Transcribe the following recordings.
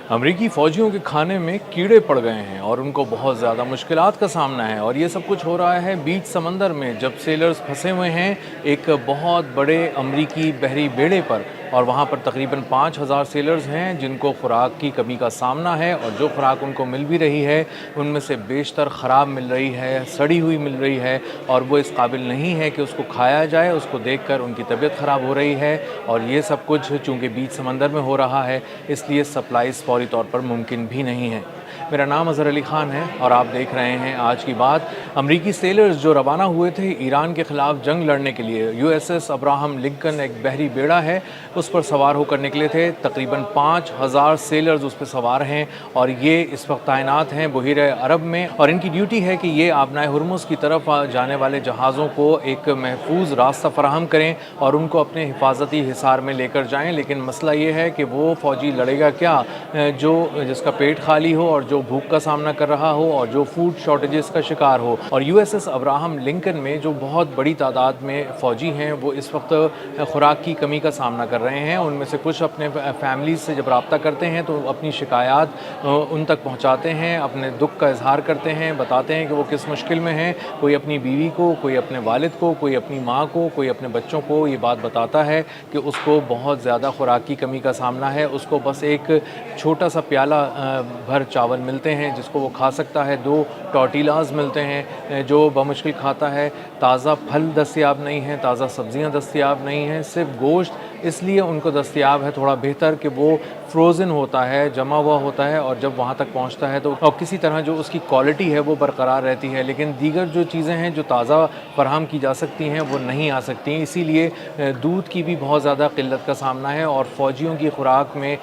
अमरीकी फ़ौजियों के खाने में कीड़े पड़ गए हैं और उनको बहुत ज़्यादा मुश्किलात का सामना है। और ये सब कुछ हो रहा है बीच समंदर में, जब सेलर्स फंसे हुए हैं एक बहुत बड़े अमरीकी बहरी बेड़े पर। और वहाँ पर तकरीबन 5,000 सेलर्स हैं जिनको खुराक की कमी का सामना है, और जो खुराक उनको मिल भी रही है उनमें से बेशतर ख़राब मिल रही है, सड़ी हुई मिल रही है, और वो इस काबिल नहीं है कि उसको खाया जाए। उसको देखकर उनकी तबीयत ख़राब हो रही है। और ये सब कुछ चूँकि बीच समंदर में हो रहा है, इसलिए सप्लाईज़ फौरी तौर पर मुमकिन भी नहीं है। मेरा नाम अज़हर अली ख़ान है और आप देख रहे हैं आज की बात। अमरीकी सेलर्स जो रवाना हुए थे ईरान के ख़िलाफ़ जंग लड़ने के लिए, USS अब्राहम लिंकन एक बहरी बेड़ा है, उस पर सवार होकर निकले थे। तकरीबन 5,000 सेलर्स उस पर सवार हैं और ये इस वक्त तैनात हैं बहीर अरब में। और इनकी ड्यूटी है कि ये आबनाए हुर्मुज़ की तरफ जाने वाले जहाज़ों को एक महफूज रास्ता फराहम करें और उनको अपने हिफाजती हिसार में लेकर जाएँ। लेकिन मसला ये है कि वो फ़ौजी लड़ेगा क्या जो जिसका पेट खाली हो और जो भूख का सामना कर रहा हो और जो फूड शॉर्टेजेस का शिकार हो। और USS अब्राहम लिंकन में जो बहुत बड़ी तादाद में फ़ौजी हैं वो इस वक्त खुराक की कमी का सामना कर रहे हैं। उनमें से कुछ अपने फैमिली से जब रब्ता करते हैं तो अपनी शिकायत उन तक पहुंचाते हैं, अपने दुख का इजहार करते हैं, बताते हैं कि वो किस मुश्किल में हैं। कोई अपनी बीवी को, कोई अपने वालिद को, कोई अपनी माँ को, कोई अपने बच्चों को ये बात बताता है कि उसको बहुत ज़्यादा खुराक की कमी का सामना है। उसको बस एक छोटा सा प्याला भर चावल मिलते हैं जिसको वो खा सकता है, 2 टॉर्टिलाज़ मिलते हैं जो बमुश्किल खाता है। ताज़ा फल दस्तयाब नहीं हैं, ताज़ा सब्ज़ियाँ दस्तयाब नहीं हैं, सिर्फ गोश्त इसलिए उनको दस्तयाब है थोड़ा बेहतर कि वो फ्रोज़न होता है, जमा हुआ होता है, और जब वहाँ तक पहुँचता है तो और किसी तरह जो उसकी क्वालिटी है वो बरकरार रहती है। लेकिन दीगर जो चीज़ें हैं जो ताज़ा फराहम की जा सकती हैं वो नहीं आ सकती। इसीलिए दूध की भी बहुत ज़्यादा क़िल्लत का सामना है। और फ़ौजियों की खुराक में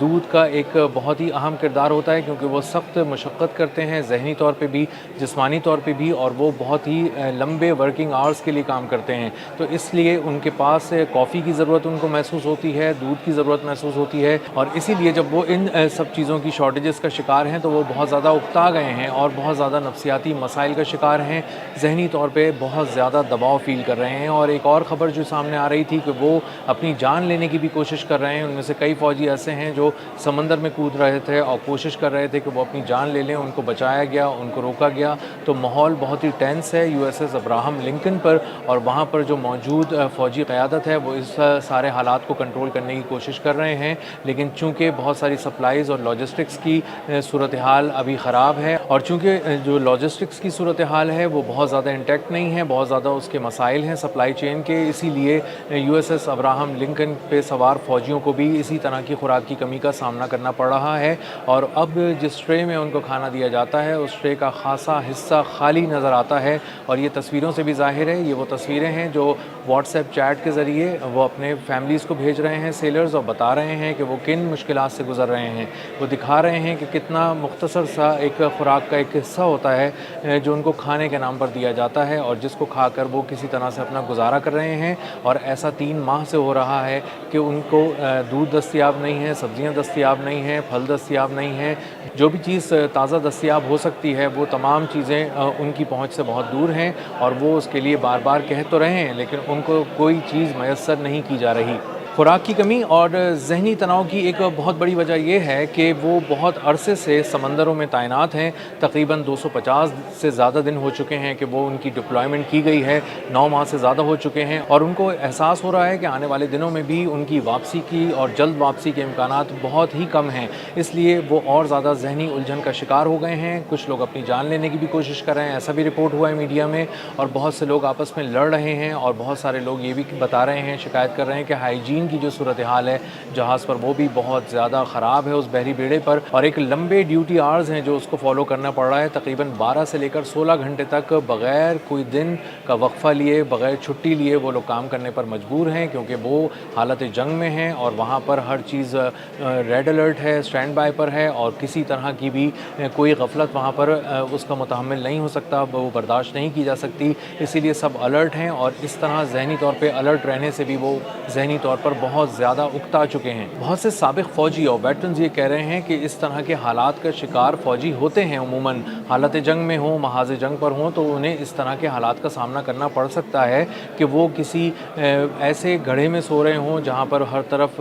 दूध का एक बहुत ही अहम किरदार होता है, क्योंकि वो सख्त मशक्क़त करते हैं ज़हनी तौर पे भी, जिस्मानी तौर पे भी, और वो बहुत ही लंबे वर्किंग आवर्स के लिए काम करते हैं। तो इसलिए उनके पास कॉफ़ी की ज़रूरत उनको महसूस होती है, दूध की ज़रूरत महसूस होती है। और इसीलिए जब वो इन सब चीज़ों की शॉर्टेजेस का शिकार हैं तो वो बहुत ज़्यादा उकता गए हैं और बहुत ज़्यादा नफ्सियाती मसाइल का शिकार हैं, ज़हनी तौर पे बहुत ज़्यादा दबाव फ़ील कर रहे हैं। और एक और ख़बर जो सामने आ रही थी कि वो अपनी जान लेने की भी कोशिश कर रहे हैं। उनमें से कई फ़ौजी ऐसे हैं जो समंदर में कूद रहे थे और कोशिश कर रहे थे कि वो अपनी जान ले लें। उनको बचाया गया, उनको रोका गया। तो माहौल बहुत ही टेंस है USS अब्राहम लिंकन पर, और वहाँ पर जो मौजूद फ़ौजी क़यादत है वो इस सारे हालात को कंट्रोल करने की कोशिश कर रहे हैं। लेकिन चूँकि बहुत सारी सप्लाईज़ और लॉजिस्टिक्स की सूरत हाल अभी ख़राब है, और चूँकि जो लॉजिस्टिक्स की सूरत हाल है वो बहुत ज़्यादा इंटैक्ट नहीं है, बहुत ज़्यादा उसके मसाइल हैं सप्लाई चेन के, इसीलिए USS अब्राहम लिंकन पे सवार फ़ौजियों को भी इसी तरह की खुराक की कमी का सामना करना पड़ रहा है। और अब जिस ट्रे में उनको खाना दिया जाता है उस ट्रे का खासा हिस्सा खाली नज़र आता है। और ये तस्वीरों से भी ज़ाहिर है। ये वो तस्वीरें हैं जो व्हाट्सएप चैट के ज़रिए वो अपने फैमिलीज़ को भेज रहे हैं सेलर्स, और बता रहे हैं कि वो किन मुश्किलात से गुज़र रहे हैं। वो दिखा रहे हैं कि कितना मुख्तसर सा एक खुराक का एक हिस्सा होता है जो उनको खाने के नाम पर दिया जाता है, और जिसको खाकर वो किसी तरह से अपना गुजारा कर रहे हैं। और ऐसा 3 माह से हो रहा है कि उनको दूध दस्तयाब नहीं है, सब्ज़ियाँ दस्तयाब नहीं हैं, फल दस्तयाब नहीं हैं। जो भी चीज़ ताज़ा दस्तयाब हो सकती है वो तमाम चीज़ें उनकी पहुँच से बहुत दूर हैं, और वो उसके लिए बार बार कह तो रहे हैं लेकिन उनको कोई चीज़ मैसर नहीं की जा रही। खुराक की कमी और ज़हनी तनाव की एक बहुत बड़ी वजह यह है कि वो बहुत अरसे से समंदरों में तैनात हैं। तकरीबन 250 से ज़्यादा दिन हो चुके हैं कि वो उनकी डिप्लॉयमेंट की गई है, 9 माह से ज़्यादा हो चुके हैं, और उनको एहसास हो रहा है कि आने वाले दिनों में भी उनकी वापसी की और जल्द वापसी के इम्कानात बहुत ही कम हैं। इसलिए वो और ज़्यादा ज़हनी उलझन का शिकार हो गए हैं। कुछ लोग अपनी जान लेने की भी कोशिश कर रहे हैं, ऐसा भी रिपोर्ट हुआ है मीडिया में। और बहुत से लोग आपस में लड़ रहे हैं, और बहुत सारे लोग ये भी बता रहे हैं, शिकायत कर रहे हैं कि हाइजीन की जो सूरत हाल है जहाज़ पर वो भी बहुत ज़्यादा ख़राब है उस बहरी बेड़े पर। और एक लंबे ड्यूटी आवर्स हैं जो उसको फॉलो करना पड़ रहा है। तकरीबन 12 से लेकर 16 घंटे तक बग़ैर कोई दिन का वक्फ़ा लिए, बग़ैर छुट्टी लिए वो लोग काम करने पर मजबूर हैं, क्योंकि वो हालत जंग में हैं और वहाँ पर हर चीज़ रेड अलर्ट है, स्टैंड बाय पर है, और किसी तरह की भी कोई गफलत वहाँ पर उसका मुतहम्मिल नहीं हो सकता, वो बर्दाश्त नहीं की जा सकती। इसीलिए सब अलर्ट हैं, और इस तरह ज़हनी तौर पर अलर्ट रहने से भी वो ज़हनी तौर पर بہت زیادہ اکتا چکے ہیں۔ بہت سے سابق فوجی اور ویٹرنز یہ کہہ رہے ہیں کہ اس طرح کے حالات کا شکار فوجی ہوتے ہیں عموماً، حالت جنگ میں ہوں، محاذ جنگ پر ہوں، تو انہیں اس طرح کے حالات کا سامنا کرنا پڑ سکتا ہے کہ وہ کسی ایسے گڑھے میں سو رہے ہوں جہاں پر ہر طرف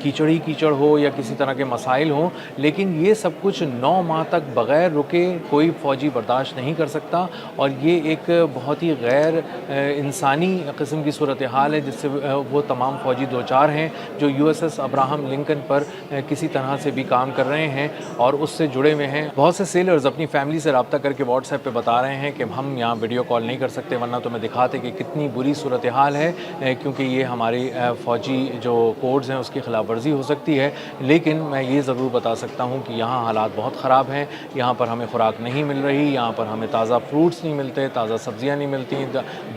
کیچڑ ہی کیچڑ ہو یا کسی طرح کے مسائل ہوں، لیکن یہ سب کچھ 9 ماہ تک بغیر رکے کوئی فوجی برداشت نہیں کر سکتا، اور یہ ایک بہت ہی غیر انسانی قسم کی صورتحال ہے جس سے وہ تمام فوجی دوچار ہیں جو USS ابراہم لنکن پر کسی طرح سے بھی کام کر رہے ہیں اور اس سے جڑے ہوئے ہیں۔ بہت سے سیلرز اپنی فیملی سے رابطہ کر کے واٹس ایپ پہ بتا رہے ہیں کہ ہم یہاں ویڈیو کال نہیں کر سکتے ورنہ تمہیں دکھاتے کہ کتنی بری صورتحال ہے، کیونکہ یہ ہماری فوجی جو کوڈز ہیں اس کی خلاف ورزی ہو سکتی ہے۔ لیکن میں یہ ضرور بتا سکتا ہوں کہ یہاں حالات بہت خراب ہیں، یہاں پر ہمیں خوراک نہیں مل رہی، یہاں پر ہمیں تازہ فروٹس نہیں ملتے، تازہ سبزیاں نہیں ملتی،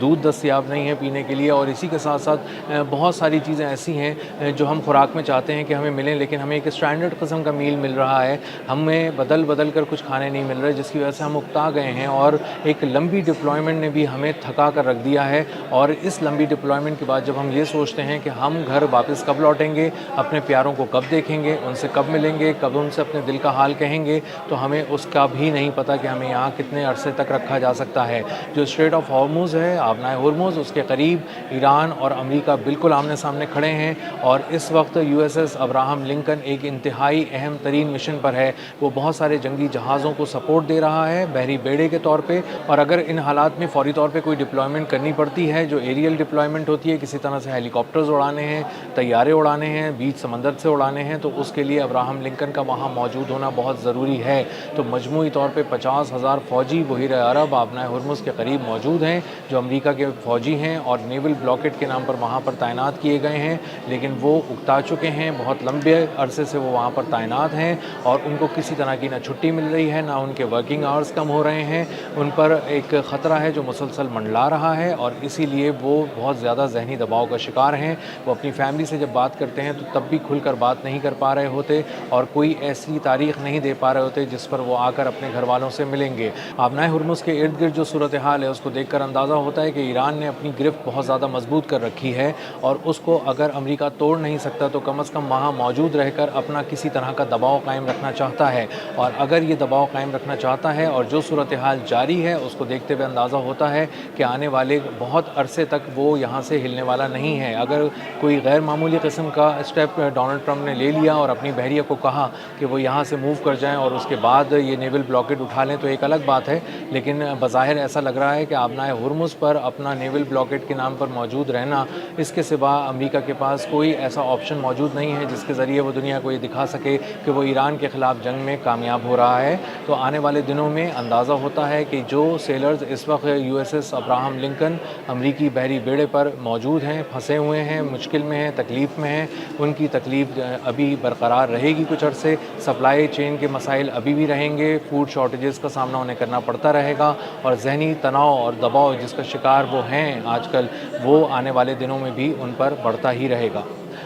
دودھ دستیاب نہیں ہے پینے کے لیے، اور اسی کے ساتھ ساتھ بہت ساری چیزیں ایسی ہیں جو ہم خوراک میں چاہتے ہیں کہ ہمیں ملیں، لیکن ہمیں ایک اسٹینڈرڈ قسم کا میل مل رہا ہے، ہمیں بدل بدل کر کچھ کھانے نہیں مل رہے، جس کی وجہ سے ہم اکتا گئے ہیں، اور ایک لمبی ڈپلائمنٹ نے بھی ہمیں تھکا کر رکھ دیا ہے۔ اور اس لمبی ڈپلائمنٹ کے بعد جب ہم یہ سوچتے ہیں کہ ہم گھر واپس کب لوٹیں گے، اپنے پیاروں کو کب دیکھیں گے، ان سے کب ملیں گے، کب ان سے اپنے دل کا حال کہیں گے، تو ہمیں اس کا بھی نہیں پتہ کہ ہمیں یہاں کتنے عرصے تک رکھا جا سکتا ہے۔ جو اسٹریٹ آف ہارموز ہے، آبنائے ہرمز، اس کے قریب ایران اور امریکہ بالکل آمنے سامنے کھڑے ہیں، اور اس وقت USS ابراہم لنکن ایک انتہائی اہم ترین مشن پر ہے۔ وہ بہت سارے جنگی جہازوں کو سپورٹ دے رہا ہے بحری بیڑے کے طور پہ، اور اگر ان حالات میں فوری طور پہ کوئی ڈپلائمنٹ کرنی پڑتی ہے جو ایریل ڈپلائمنٹ ہوتی ہے، کسی طرح سے ہیلی کاپٹرز اڑانے ہیں، طیارے اڑانے ہیں، بیچ سمندر سے اڑانے ہیں، تو اس کے لیے ابراہم لنکن کا وہاں موجود ہونا بہت ضروری ہے۔ تو مجموعی طور پہ 50,000 فوجی بحیرہ عرب آبنائے ہرمز کے قریب موجود ہیں جو امریکہ کے فوجی ہیں اور نیول بلاکٹ کے نام پر وہاں پر تعینات کیے گئے ہیں، لیکن وہ اکتا چکے ہیں، بہت لمبے عرصے سے وہ وہاں پر تعینات ہیں، اور ان کو کسی طرح کی نہ چھٹی مل رہی ہے، نہ ان کے ورکنگ آورز کم ہو رہے ہیں، ان پر ایک خطرہ ہے جو مسلسل منڈلا رہا ہے، اور اسی لیے وہ بہت زیادہ ذہنی دباؤ کا شکار ہیں۔ وہ اپنی فیملی سے جب بات کرتے ہیں تو تب بھی کھل کر بات نہیں کر پا رہے ہوتے، اور کوئی ایسی تاریخ نہیں دے پا رہے ہوتے جس پر وہ آ کر اپنے گھر والوں سے ملیں گے۔ آبنائے ہرمز کے ارد گرد جو صورتحال ہے اس کو دیکھ کر اندازہ ہوتا ہے کہ ایران نے اپنی گرفت بہت زیادہ مضبوط کر رکھی ہے، اور اس کو اگر امریکہ توڑ نہیں سکتا تو کم از کم وہاں موجود رہ کر اپنا کسی طرح کا دباؤ قائم رکھنا چاہتا ہے، اور اگر یہ دباؤ قائم رکھنا چاہتا ہے اور جو صورتحال جاری ہے اس کو دیکھتے ہوئے اندازہ ہوتا ہے کہ آنے والے بہت عرصے تک وہ یہاں سے ہلنے والا نہیں ہے۔ اگر کوئی غیر معمولی قسم کا اسٹیپ ڈونلڈ ٹرمپ نے لے لیا اور اپنی بحریہ کو کہا کہ وہ یہاں سے موو کر جائیں اور اس کے بعد یہ نیول بلاکڈ اٹھا لیں تو ایک الگ بات ہے، لیکن بظاہر ایسا لگ رہا ہے کہ آبنائے ہرمز پر اپنا نیول بلاکڈ کے نام پر موجود رہنا، اس کے سوا امریکہ کے پاس کوئی ایسا آپشن موجود نہیں ہے جس کے ذریعے وہ دنیا کو یہ دکھا سکے کہ وہ ایران کے خلاف جنگ میں کامیاب ہو رہا ہے۔ تو آنے والے دنوں میں اندازہ ہوتا ہے کہ جو سیلرز اس وقت USS ابراہم لنکن امریکی بحری بیڑے پر موجود ہیں، پھنسے ہوئے ہیں، مشکل میں ہیں، تکلیف میں ہیں، ان کی تکلیف ابھی برقرار رہے گی کچھ عرصے، سپلائی چین کے مسائل ابھی بھی رہیں گے، فوڈ شارٹیجز کا سامنا انہیں کرنا پڑتا رہے گا، اور ذہنی تناؤ اور دباؤ جس کا شکار وہ ہیں آج کل، وہ آنے والے دنوں میں بھی ان پر بڑھتا ہی رہے گا۔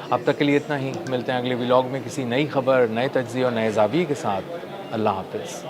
اب تک کے لیے اتنا ہی، ملتے ہیں اگلے ولاگ میں کسی نئی خبر، نئے تجزیے اور نئے زاویے کے ساتھ۔ اللہ حافظ۔